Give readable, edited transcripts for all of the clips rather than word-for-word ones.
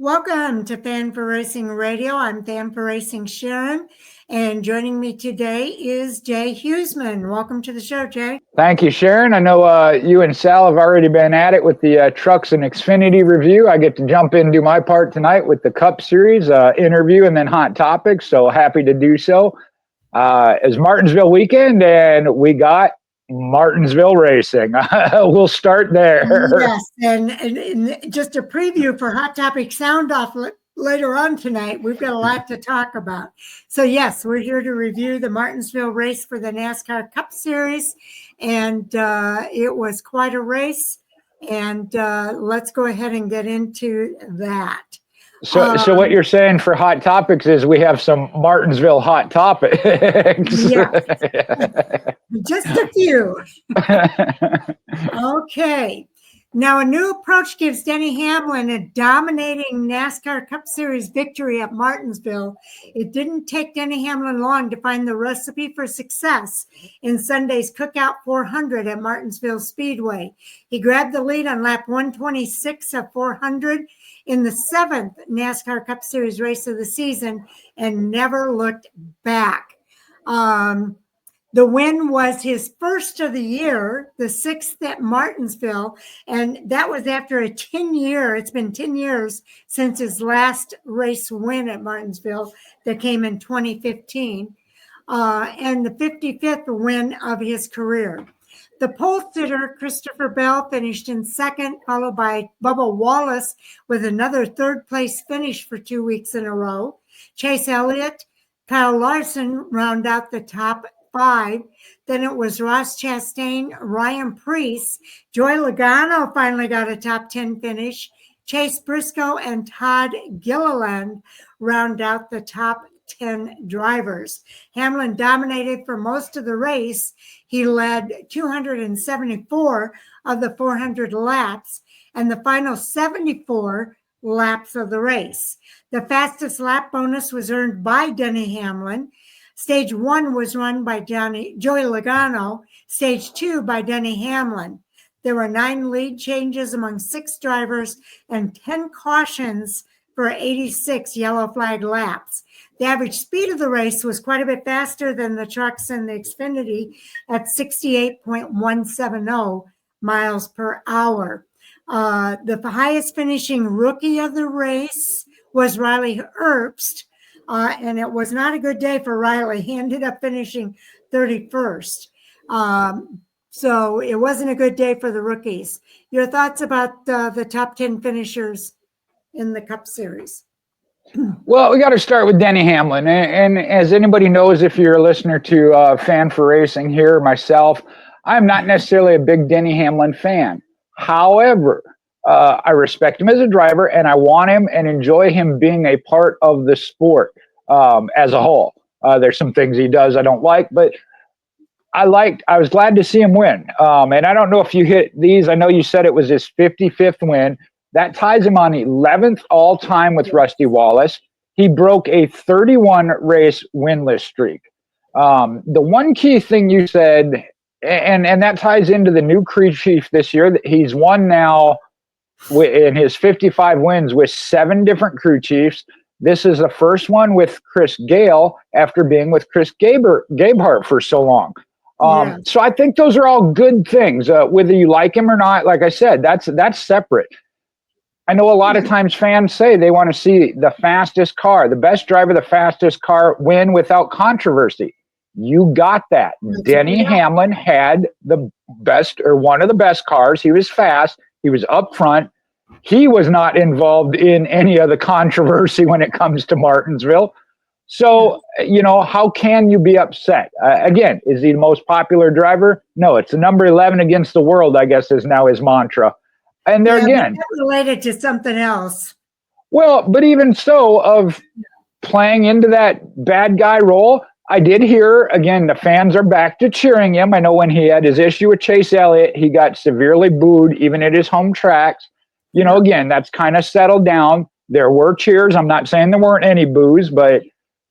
Welcome to Fan for Racing Radio. I'm Fan for Racing Sharon, and joining me today is Jay Huseman. Welcome to the show, Jay. Thank you, Sharon. I know you and Sal have already been at it with the Trucks and Xfinity review. I get to jump in and do my part tonight with the Cup Series interview and then Hot Topics, so happy to do so. It's Martinsville weekend, and we got Martinsville racing. We'll start there. Yes, and just a preview for Hot Topic Sound Off later on tonight. We've got a lot to talk about. So yes, we're here to review the Martinsville race for the NASCAR Cup Series, and it was quite a race. And let's go ahead and get into that. So what you're saying for Hot Topics is we have some Martinsville hot topics. Yes. Just a few. Okay. Now, a new approach gives Denny Hamlin a dominating NASCAR Cup Series victory at Martinsville. It didn't take Denny Hamlin long to find the recipe for success in Sunday's Cookout 400 at Martinsville Speedway. He grabbed the lead on lap 126 of 400 in the seventh NASCAR Cup Series race of the season and never looked back. The win was his first of the year, the sixth at Martinsville, and that was after it's been 10 years since his last race win at Martinsville that came in 2015, and the 55th win of his career. The pole sitter, Christopher Bell, finished in second, followed by Bubba Wallace with another third-place finish for 2 weeks in a row. Chase Elliott, Kyle Larson round out the top five. Then it was Ross Chastain, Ryan Preece. Joey Logano finally got a top 10 finish. Chase Briscoe and Todd Gilliland round out the top 10 drivers. Hamlin dominated for most of the race. He led 274 of the 400 laps and the final 74 laps of the race. The fastest lap bonus was earned by Denny Hamlin. Stage one was run by Joey Logano, stage two by Denny Hamlin. There were 9 lead changes among 6 drivers and 10 cautions for 86 yellow flag laps. The average speed of the race was quite a bit faster than the trucks and the Xfinity at 68.170 miles per hour. The highest finishing rookie of the race was Riley Herbst. And it was not a good day for Riley. He ended up finishing 31st. So it wasn't a good day for the rookies. Your thoughts about the top 10 finishers in the Cup Series? Well, we got to start with Denny Hamlin. And as anybody knows, if you're a listener to Fan for Racing here, myself, I'm not necessarily a big Denny Hamlin fan. However, I respect him as a driver, and I want him and enjoy him being a part of the sport as a whole. There's some things he does I don't like, but I was glad to see him win. And I don't know if you hit these. I know you said it was his 55th win. That ties him on 11th all-time with Rusty Wallace. He broke a 31-race winless streak. The one key thing you said, and that ties into the new crew chief this year, that he's won now in his 55 wins with 7 different crew chiefs. This is the first one with Chris Gale after being with Chris Gabehart for so long. So I think those are all good things. Whether you like him or not, like I said, that's separate. I know a lot of times fans say they want to see the fastest car, the best driver, the fastest car win without controversy. You got that. Denny Hamlin had the best, or one of the best cars. He was fast. He was up front. He was not involved in any of the controversy when it comes to Martinsville. So, how can you be upset? Again, is he the most popular driver? No, it's the number 11 against the world, I guess, is now his mantra. And there again, related to something else. Well, but even so, of playing into that bad guy role, I did hear, again, the fans are back to cheering him. I know when he had his issue with Chase Elliott, he got severely booed, even at his home tracks. Again, that's kind of settled down. There were cheers. I'm not saying there weren't any boos, but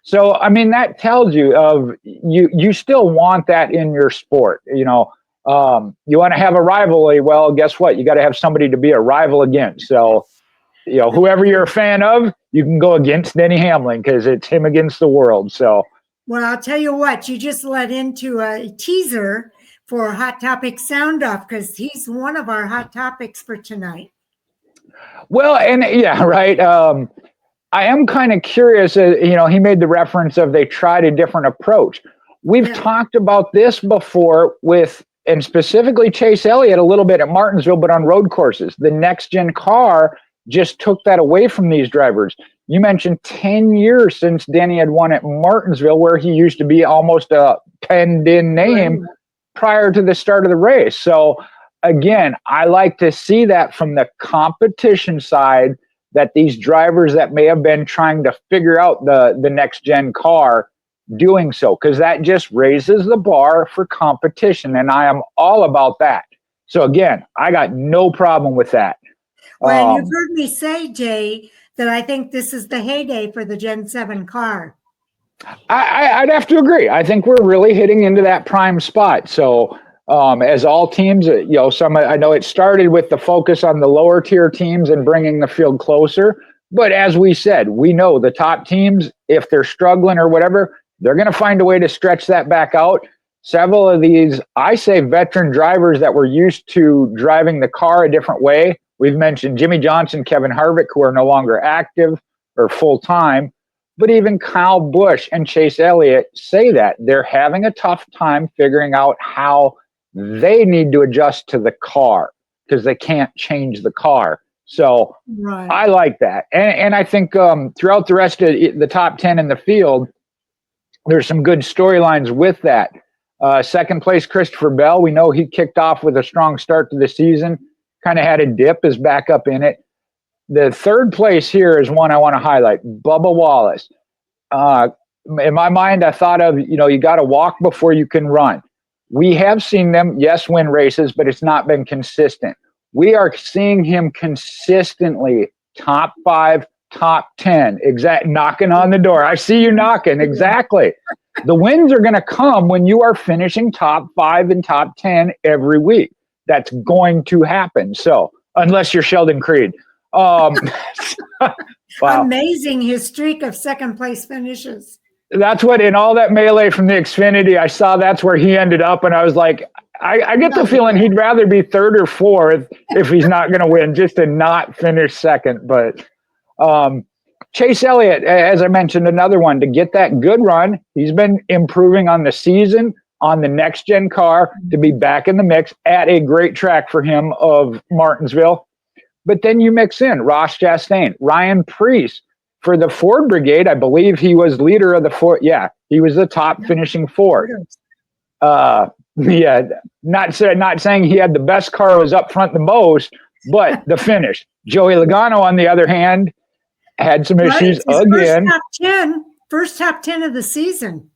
so, I mean, that tells you you still want that in your sport. You want to have a rivalry. Well, guess what? You got to have somebody to be a rival against. So whoever you're a fan of, you can go against Denny Hamlin because it's him against the world. So, well, I'll tell you what, you just led into a teaser for Hot Topic Sound Off because he's one of our hot topics for tonight. Well, and yeah, right. I am kind of curious. He made the reference of they tried a different approach. We've talked about this before and specifically Chase Elliott a little bit at Martinsville, but on road courses. The next gen car just took that away from these drivers. You mentioned 10 years since Denny had won at Martinsville, where he used to be almost a penned-in name prior to the start of the race. So, again, I like to see that from the competition side, that these drivers that may have been trying to figure out the next gen car doing so, because that just raises the bar for competition, and I am all about that. So again, I got no problem with that. Well, you've heard me say, Jay, that I think this is the heyday for the Gen 7 car. I'd have to agree. I think we're really hitting into that prime spot. So as all teams, I know it started with the focus on the lower tier teams and bringing the field closer. But as we said, we know the top teams, if they're struggling or whatever, they're going to find a way to stretch that back out. Several of these, I say, veteran drivers that were used to driving the car a different way. We've mentioned Jimmy Johnson, Kevin Harvick, who are no longer active or full-time. But even Kyle Busch and Chase Elliott say that they're having a tough time figuring out how they need to adjust to the car because they can't change the car. So I like that. And I think throughout the rest of the top 10 in the field, there's some good storylines with that. Second place, Christopher Bell. We know he kicked off with a strong start to the season, kind of had a dip, is back up in it. The third place here is one I want to highlight, Bubba Wallace. In my mind, I thought of, you got to walk before you can run. We have seen them, yes, win races, but it's not been consistent. We are seeing him consistently top 5, top 10, knocking on the door. I see you knocking. Exactly. The wins are going to come when you are finishing top 5 and top 10 every week. That's going to happen. So unless you're Sheldon Creed. Wow. Amazing his streak of second place finishes. That's what, in all that melee from the Xfinity, I saw that's where he ended up. And I was like, I get the feeling he'd rather be third or fourth if he's not going to win, just to not finish second. But Chase Elliott, as I mentioned, another one to get that good run. He's been improving on the season, on the next gen car, to be back in the mix at a great track for him of Martinsville. But then you mix in Ross Chastain, Ryan Preece for the Ford Brigade. I believe he was leader of the Ford. Yeah, he was the top finishing Ford. Not saying he had the best car, was up front the most, but the finish. Joey Logano, on the other hand, had some issues again. First top 10 of the season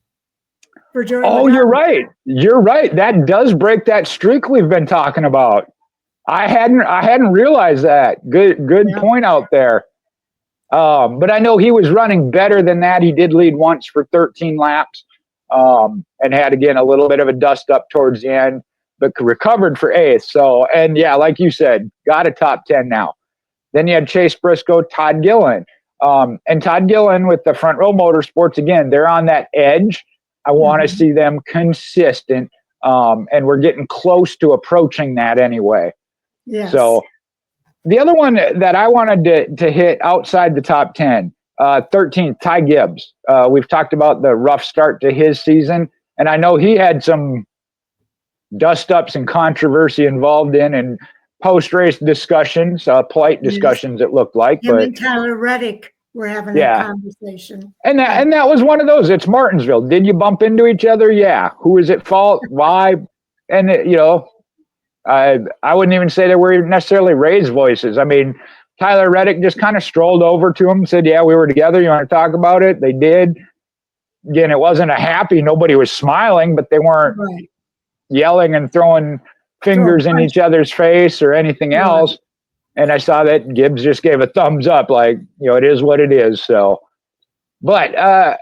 for Joey Oh, Logano. You're right. That does break that streak we've been talking about. I hadn't realized that. Good point out there. But I know he was running better than that. He did lead once for 13 laps, and had, again, a little bit of a dust up towards the end, but recovered for 8th. So, and yeah, like you said, got a top 10 now. Then you had Chase Briscoe, Todd Gilliland. And Todd Gilliland with the Front Row Motorsports, again, they're on that edge. I want to see them consistent, and we're getting close to approaching that anyway. Yes. So the other one that I wanted to hit outside the top 10, 13th, Ty Gibbs. We've talked about the rough start to his season, and I know he had some dust-ups and controversy involved in post-race discussions, polite discussions, it looked like. Him and Tyler Reddick were having a conversation. And that was one of those. It's Martinsville. Did you bump into each other? Yeah. Who is at fault? Why? And, I wouldn't even say there were necessarily raised voices. I mean, Tyler Reddick just kind of strolled over to him and said, yeah, we were together. You want to talk about it? They did. Again, it wasn't a happy, nobody was smiling, but they weren't yelling and throwing fingers in each other's face or anything else. And I saw that Gibbs just gave a thumbs up, like, it is what it is. So, but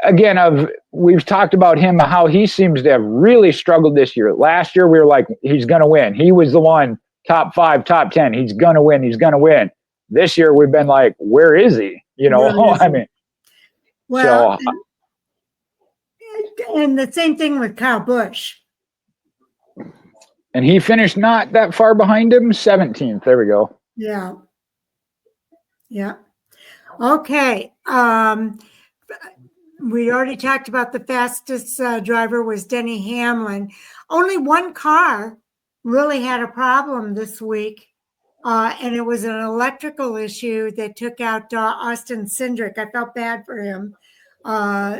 again, we've talked about him, how he seems to have really struggled this year. Last year, we were like, he's going to win. He was the one, top 5, top 10. He's going to win. He's going to win. This year we've been like, where is he? I mean, well, so and the same thing with Kyle Busch. and he finished not that far behind him, 17th. There we go. Yeah. Yeah. Okay. We already talked about the fastest driver was Denny Hamlin. Only one car really had a problem this week, and it was an electrical issue that took out Austin Cindric. I felt bad for him.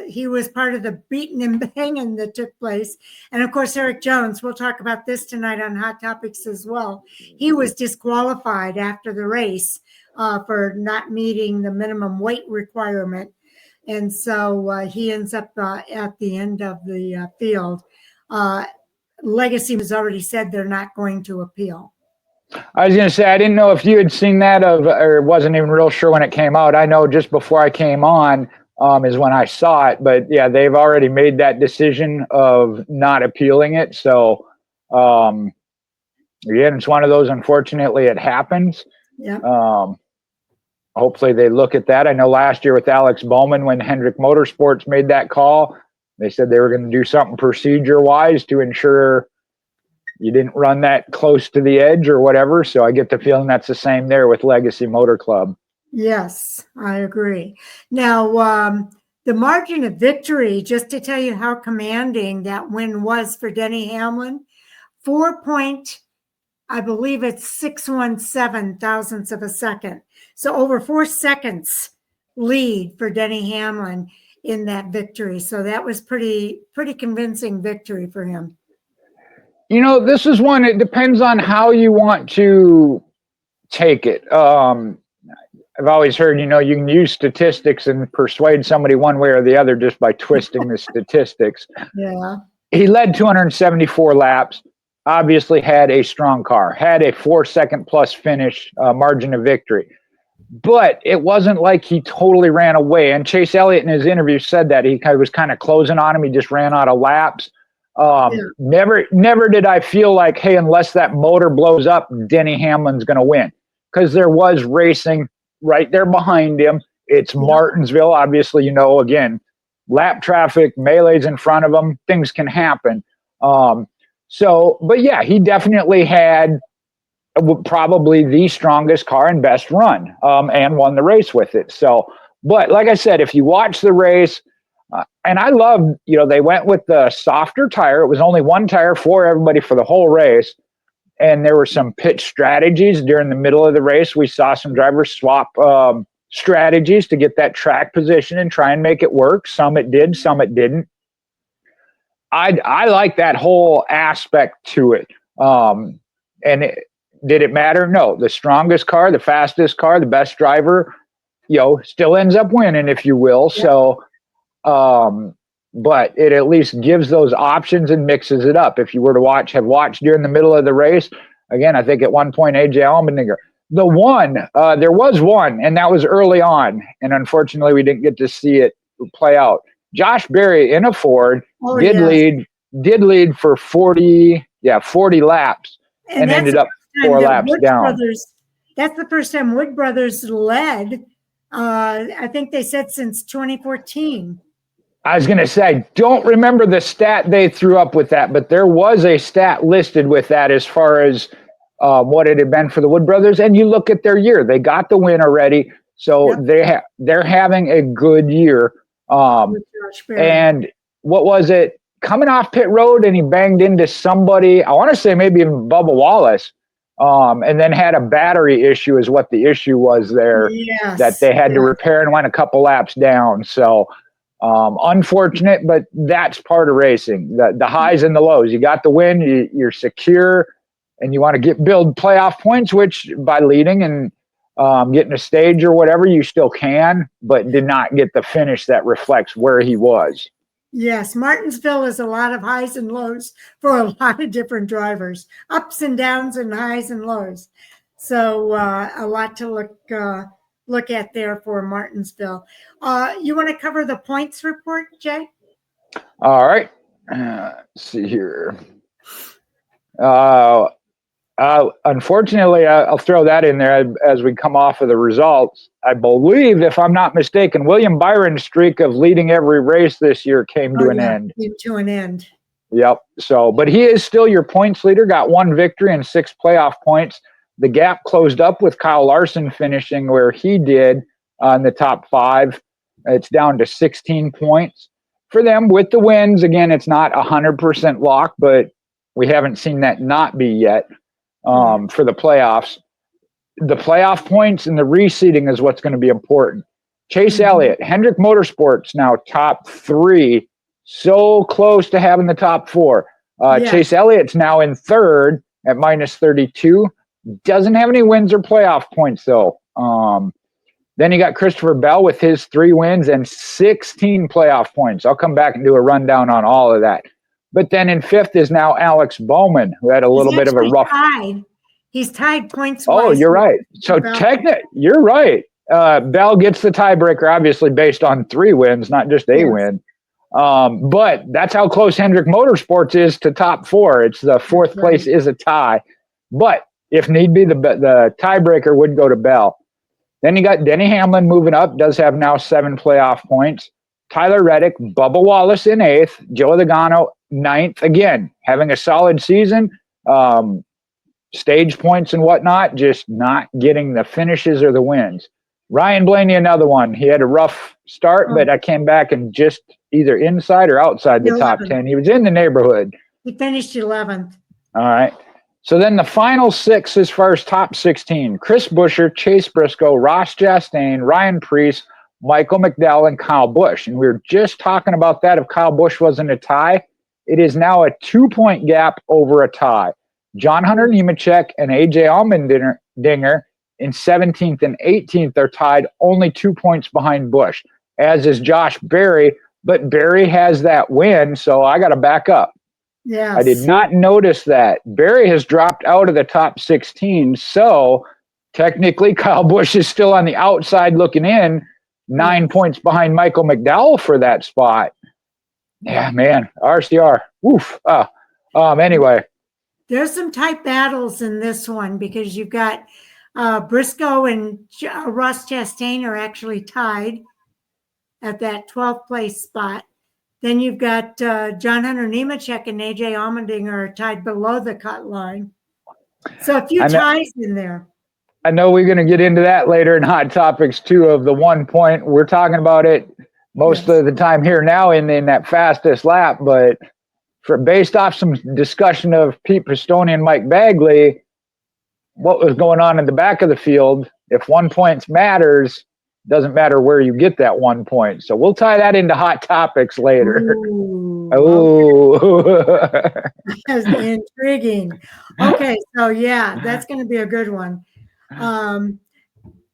He was part of the beating and banging that took place. And of course, Eric Jones, we'll talk about this tonight on Hot Topics as well. He was disqualified after the race for not meeting the minimum weight requirement. And so he ends up at the end of the field. Legacy has already said they're not going to appeal. I was going to say, I didn't know if you had seen that or wasn't even real sure when it came out. I know just before I came on is when I saw it. But yeah, they've already made that decision of not appealing it. So again, it's one of those, unfortunately, it happens. Yeah. Hopefully they look at that. I know last year with Alex Bowman, when Hendrick Motorsports made that call, they said they were going to do something procedure-wise to ensure you didn't run that close to the edge or whatever. So I get the feeling that's the same there with Legacy Motor Club. Yes, I agree. Now, the margin of victory, just to tell you how commanding that win was for Denny Hamlin, I believe it's 617 thousandths of a second. So over 4 seconds lead for Denny Hamlin in that victory. So that was pretty convincing victory for him. This is one, it depends on how you want to take it. I've always heard, you can use statistics and persuade somebody one way or the other just by twisting the statistics. Yeah. He led 274 laps. Obviously had a strong car, had a 4 second plus finish margin of victory, but it wasn't like he totally ran away. And Chase Elliott in his interview said that he was kind of closing on him. He just ran out of laps. Never did I feel like, hey, unless that motor blows up, Denny Hamlin's going to win, because there was racing right there behind him. It's Martinsville. Obviously, again, lap traffic, melees in front of him, things can happen. But yeah, he definitely had probably the strongest car and best run, and won the race with it. So, but like I said, if you watch the race, and I love, they went with the softer tire. It was only one tire for everybody for the whole race. And there were some pitch strategies during the middle of the race. We saw some drivers swap strategies to get that track position and try and make it work. Some it did, some it didn't. I like that whole aspect to it. Did it matter? No. The strongest car, the fastest car, the best driver, still ends up winning, if you will. Yeah. So, but it at least gives those options and mixes it up. If you were to have watched during the middle of the race, again, I think at one point AJ Allmendinger, there was one, and that was early on, and unfortunately we didn't get to see it play out. Josh Berry in a Ford did lead for 40 laps and ended up 4 laps down. That's the first time Wood Brothers led. I think they said since 2014. I was going to say, I don't remember the stat they threw up with that, but there was a stat listed with that as far as what it had been for the Wood Brothers. And you look at their year; they got the win already, so they're having a good year. And what was it? Coming off pit road, and he banged into somebody. I want to say maybe even Bubba Wallace, and then had a battery issue. Is what the issue was there that they had to repair and went a couple laps down. So. Unfortunate, but that's part of racing. The highs and the lows. You got the win, you're secure, and you want to build playoff points, which by leading and getting a stage or whatever, you still can, but did not get the finish that reflects where he was. Yes, Martinsville is a lot of highs and lows for a lot of different drivers, ups and downs and highs and lows. So a lot to look at there for Martinsville. You want to cover the points report, Jay? All right. Let's see here. Unfortunately, I'll throw that in there as we come off of the results. I believe, if I'm not mistaken, William Byron's streak of leading every race this year came to an end. Came to an end. Yep. So, but he is still your points leader, got 1 victory and 6 playoff points. The gap closed up with Kyle Larson finishing where he did in the top 5. It's down to 16 points for them with the wins. Again, it's not 100% lock, but we haven't seen that not be yet. For the playoffs. The playoff points and the reseeding is what's going to be important. Chase Elliott, Hendrick Motorsports now top 3, so close to having the top 4. Chase Elliott's now in 3rd at minus 32. Doesn't have any wins or playoff points though. Then you got Christopher Bell with his 3 wins and 16 playoff points. I'll come back and do a rundown on all of that. But then in 5th is now Alex Bowman, who had a little bit of a rough. He's tied points. Oh, you're right. So you're right. Bell gets the tiebreaker, obviously based on 3 wins, not just a win. But that's how close Hendrick Motorsports is to top 4. It's the 4th place is a tie. But if need be, the tiebreaker would go to Bell. Then you got Denny Hamlin moving up, does have now 7 playoff points. Tyler Reddick, Bubba Wallace in 8th, Joe Logano 9th, again, having a solid season, stage points and whatnot, just not getting the finishes or the wins. Ryan Blaney, another one. He had a rough start, but I came back and just either inside or outside the top 10. He was in the neighborhood. He finished 11th. All right. So then the final 6 as far as top 16, Chris Buescher, Chase Briscoe, Ross Chastain, Ryan Preece, Michael McDowell, and Kyle Busch. And we were just talking about that. If Kyle Busch wasn't a tie, it is now a 2-point gap over a tie. John Hunter Nemechek and A.J. Allmendinger in 17th and 18th are tied only 2 points behind Busch, as is Josh Berry. But Berry has that win, so I got to back up. Yes. I did not notice that. Berry has dropped out of the top 16, so technically Kyle Busch is still on the outside looking in, 9 points behind Michael McDowell for that spot. Yeah, man, RCR. Oof. Anyway. There's some tight battles in this one because you've got Briscoe and Ross Chastain are actually tied at that 12th place spot. Then you've got John Hunter Nemechek and A.J. Allmendinger are tied below the cut line. So a few ties in there. I know we're going to get into that later in Hot Topics, too, of the 1 point. We're talking about it most of the time here now in that fastest lap. But based off some discussion of Pete Pistone and Mike Bagley, what was going on in the back of the field, if 1 point matters, doesn't matter where you get that 1 point. So we'll tie that into Hot Topics later. That's intriguing. Okay, so that's going to be a good one.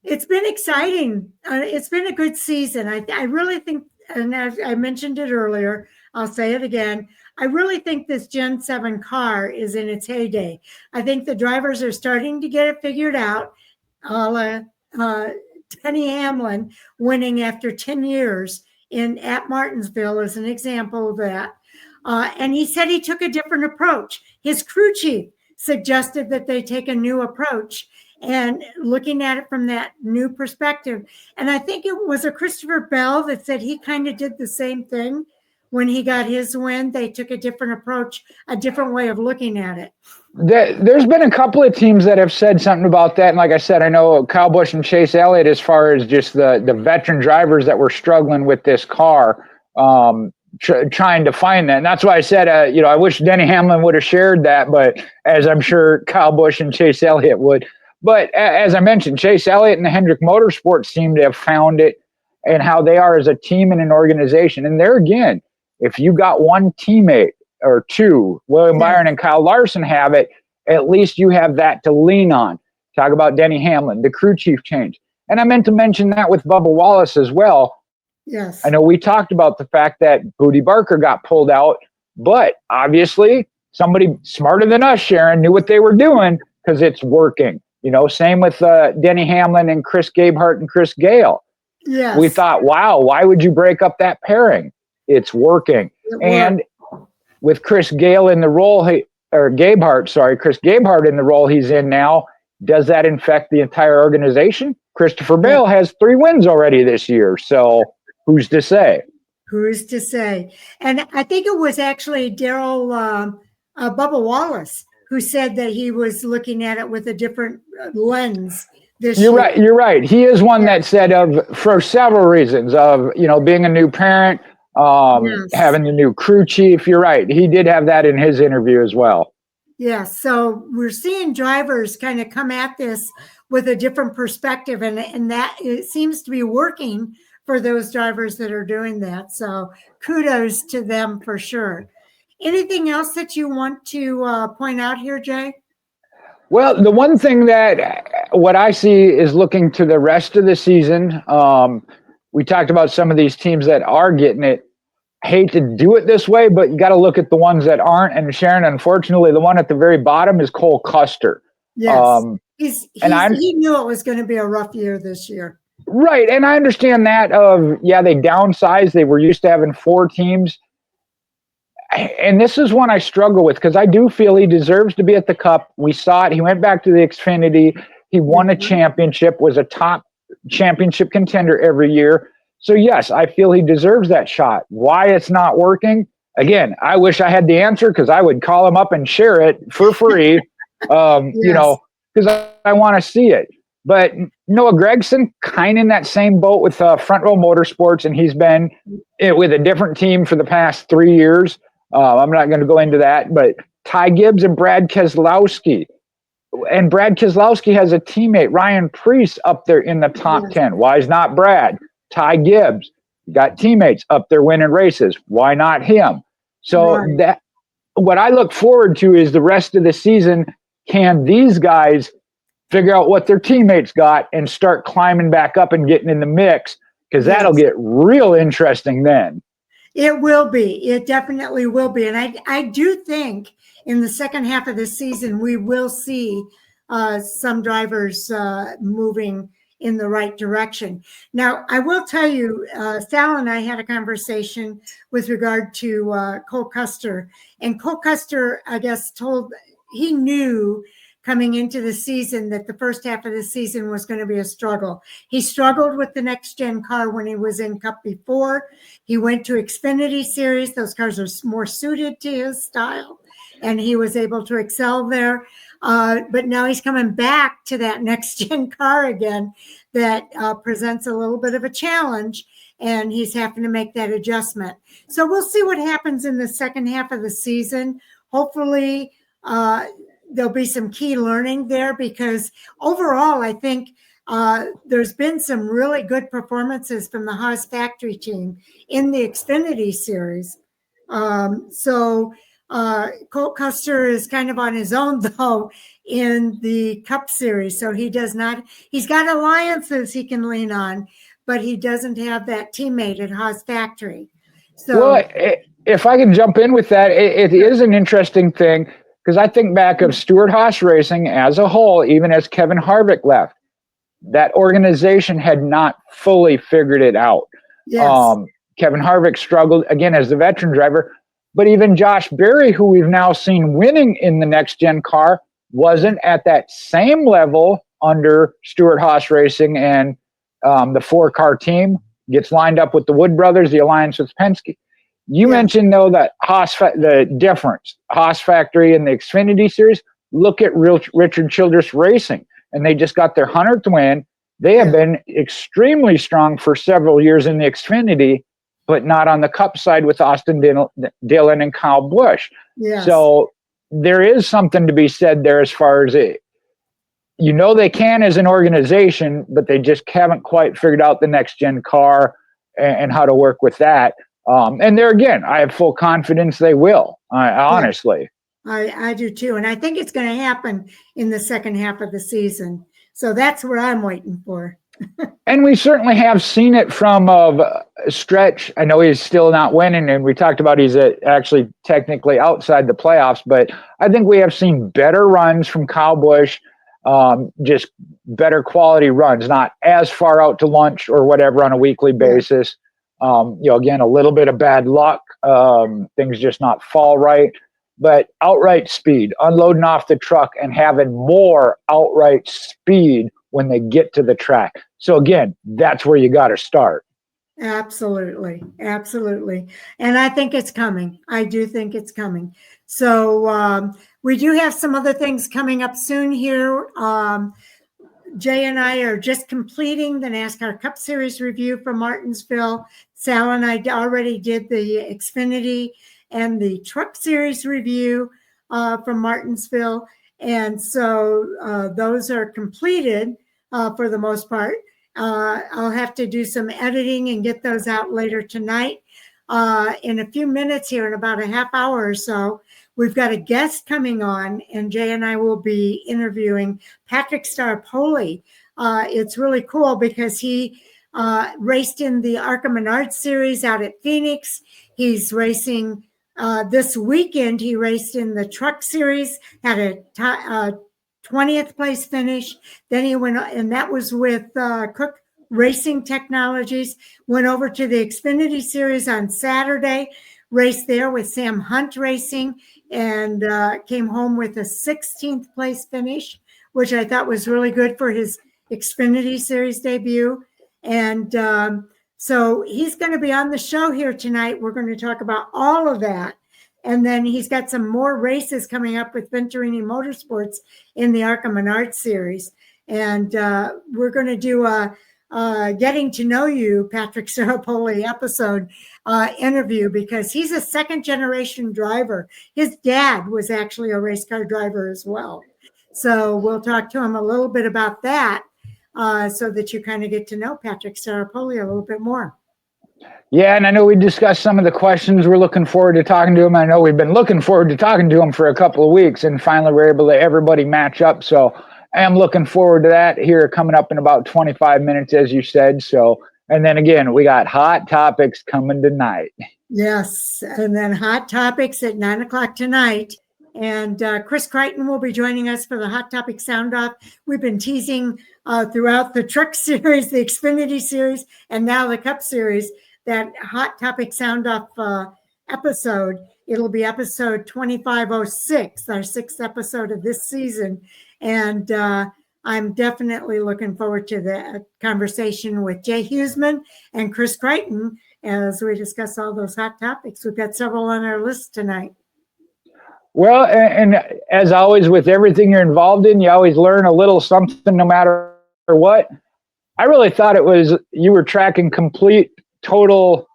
It's been exciting. It's been a good season. I really think, and as I mentioned it earlier, I'll say it again, I really think this Gen 7 car is in its heyday. I think the drivers are starting to get it figured out. Denny Hamlin winning after 10 years at Martinsville is an example of that. And he said he took a different approach. His crew chief suggested that they take a new approach and looking at it from that new perspective. And I think it was a Christopher Bell that said he kind of did the same thing when he got his win. They took a different approach, a different way of looking at it. There's been a couple of teams that have said something about that. And like I said, I know Kyle Busch and Chase Elliott, as far as just the veteran drivers that were struggling with this car, trying to find that. And that's why I said, I wish Denny Hamlin would have shared that, but as I'm sure Kyle Busch and Chase Elliott would. But as I mentioned, Chase Elliott and the Hendrick Motorsports seem to have found it and how they are as a team and an organization. And there again, if you got one teammate or two, William Byron and Kyle Larson have it, at least you have that to lean on. Talk about Denny Hamlin, the crew chief change. And I meant to mention that with Bubba Wallace as well. Yes. I know we talked about the fact that Booty Barker got pulled out, but obviously somebody smarter than us, Sharon, knew what they were doing because it's working. Same with Denny Hamlin and Chris Gabehart and Chris Gale. Yes. We thought, wow, why would you break up that pairing? It's working. And with Chris Gale in the role, Chris Gabehart in the role he's in now, does that infect the entire organization? Christopher Bale has 3 wins already this year, so who's to say? Who's to say? And I think it was actually Daryl Bubba Wallace who said that he was looking at it with a different lens this year. You're right. He is one that said for several reasons of, being a new parent, having the new crew chief. You're right. He did have that in his interview as well. Yeah. So we're seeing drivers kind of come at this with a different perspective, and that it seems to be working for those drivers that are doing that. So kudos to them for sure. Anything else that you want to point out here, Jay? Well, the one thing that what I see is looking to the rest of the season. We talked about some of these teams that are getting it. I hate to do it this way, but you got to look at the ones that aren't. And Sharon, unfortunately, the one at the very bottom is Cole Custer. Yes, he knew it was going to be a rough year this year. Right, and I understand that. They downsized. They were used to having 4 teams. And this is one I struggle with because I do feel he deserves to be at the Cup. We saw it. He went back to the Xfinity. He won a championship, was a top championship contender every year. So, yes, I feel he deserves that shot. Why it's not working? Again, I wish I had the answer because I would call him up and share it for free, because I want to see it. But Noah Gragson, kind of in that same boat with Front Row Motorsports, and he's been with a different team for the past 3 years. I'm not going to go into that, but Ty Gibbs and Brad Keselowski. And Brad Keselowski has a teammate, Ryan Preece, up there in the top 10. Why is not Brad? Ty Gibbs got teammates up there winning races. Why not him? So that what I look forward to is the rest of the season. Can these guys figure out what their teammates got and start climbing back up and getting in the mix? Because that'll get real interesting then. It will be. It definitely will be. And I do think in the second half of the season, we will see some drivers moving in the right direction. Now, I will tell you, Sal and I had a conversation with regard to Cole Custer. And Cole Custer, I guess, he knew coming into the season that the first half of the season was going to be a struggle. He struggled with the next gen car when he was in Cup before. He went to Xfinity Series. Those cars are more suited to his style, and he was able to excel there. But now he's coming back to that next gen car again that presents a little bit of a challenge, and he's having to make that adjustment. So we'll see what happens in the second half of the season. Hopefully, there'll be some key learning there because overall, I think there's been some really good performances from the Haas factory team in the Xfinity Series. So Colt Custer is kind of on his own, though, in the Cup Series. So he's got alliances he can lean on, but he doesn't have that teammate at Haas factory. So, if I can jump in with that, it is an interesting thing. Because I think back of Stewart Haas Racing as a whole, even as Kevin Harvick left, that organization had not fully figured it out. Yes. Kevin Harvick struggled, again, as the veteran driver. But even Josh Berry, who we've now seen winning in the next-gen car, wasn't at that same level under Stewart Haas Racing. And the 4-car team gets lined up with the Wood Brothers, the alliance with Penske. You mentioned, though, that the difference, Haas Factory and the Xfinity Series. Look at Richard Childress Racing, and they just got their 100th win. They have been extremely strong for several years in the Xfinity, but not on the Cup side with Austin Dillon and Kyle Busch. Yes. So there is something to be said there as far as it. They can as an organization, but they just haven't quite figured out the next-gen car and how to work with that. And there again, I have full confidence they will, honestly. I do too. And I think it's going to happen in the second half of the season. So that's what I'm waiting for. And we certainly have seen it from Stretch. I know he's still not winning, and we talked about he's actually technically outside the playoffs, but I think we have seen better runs from Kyle Busch, just better quality runs, not as far out to lunch or whatever on a weekly basis. Again, a little bit of bad luck, things just not fall right. but outright speed, unloading off the truck and having more outright speed when they get to the track. So again, that's where you got to start. Absolutely. Absolutely. And I think it's coming. I do think it's coming. So we do have some other things coming up soon here. Jay and I are just completing the NASCAR Cup Series review for Martinsville. Sal and I already did the Xfinity and the Truck Series review from Martinsville. And so those are completed for the most part. I'll have to do some editing and get those out later tonight. In a few minutes here, in about a half hour or so, we've got a guest coming on, and Jay and I will be interviewing Patrick Starpoli. It's really cool because he raced in the ARCA Menard Series out at Phoenix. He's racing this weekend. He raced in the Truck Series, had a 20th place finish. Then he went, and that was with Cook Racing Technologies, went over to the Xfinity Series on Saturday, raced there with Sam Hunt Racing, and came home with a 16th place finish, which I thought was really good for his Xfinity Series debut. And so he's going to be on the show here tonight. We're going to talk about all of that. And then he's got some more races coming up with Venturini Motorsports in the ARCA Menard Series. And we're going to do a getting to know you, Patrick Starpoli episode interview, because he's a second generation driver. His dad was actually a race car driver as well. So we'll talk to him a little bit about that so that you kind of get to know Patrick Starpoli a little bit more. Yeah, and I know we discussed some of the questions. We're looking forward to talking to him. I know we've been looking forward to talking to him for a couple of weeks, and finally we're able to everybody match up. So I am looking forward to that here coming up in about 25 minutes, as you said. So, and then again, we got hot topics coming tonight. Yes, and then hot topics at 9 o'clock tonight. And Chris Crichton will be joining us for the Hot Topic Sound Off. We've been teasing throughout the Truck Series, the Xfinity Series, and now the Cup Series, that Hot Topic Sound Off episode. It'll be episode 2506, our 6th episode of this season. And I'm definitely looking forward to the conversation with Jay Huseman and Chris Crichton as we discuss all those hot topics. We've got several on our list tonight. Well, and as always, with everything you're involved in, you always learn a little something no matter what. I really thought it was you were tracking complete total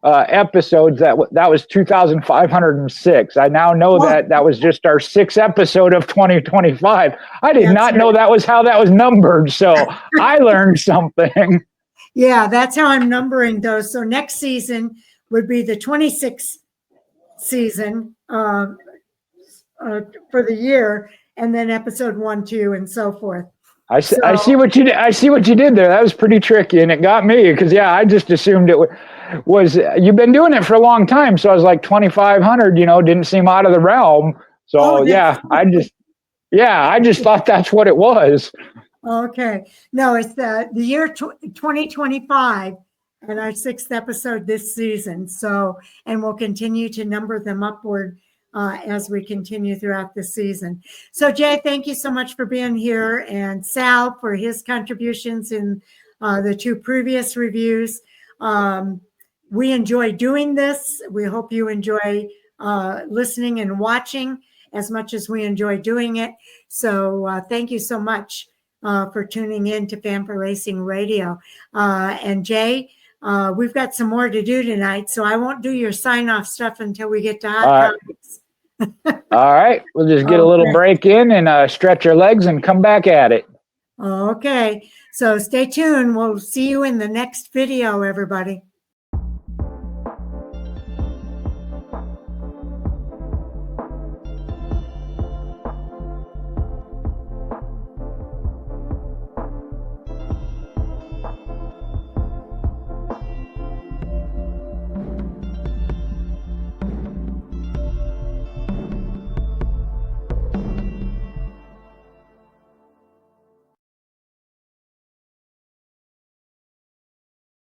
episodes. That was 2,506. I now know that was just our 6th episode of 2025. I did not know that was how that was numbered. So I learned something. Yeah, that's how I'm numbering those. So next season would be the 26th season for the year, and then episode 1, 2, and so forth. I see what you did. I see what you did there. That was pretty tricky, and it got me because I just assumed it was. You've been doing it for a long time, so I was like 2,500. Didn't seem out of the realm. So I just thought that's what it was. Okay, no, it's the year 2025, and our 6th episode this season. So, and we'll continue to number them upward as we continue throughout the season. So Jay, thank you so much for being here, and Sal for his contributions in the 2 previous reviews. We enjoy doing this. We hope you enjoy listening and watching as much as we enjoy doing it. So thank you so much for tuning in to Fan for Racing Radio. And Jay, we've got some more to do tonight, so I won't do your sign-off stuff until we get to hot topics. All right. We'll just get a little break in and stretch our legs and come back at it. Okay. So stay tuned. We'll see you in the next video, everybody.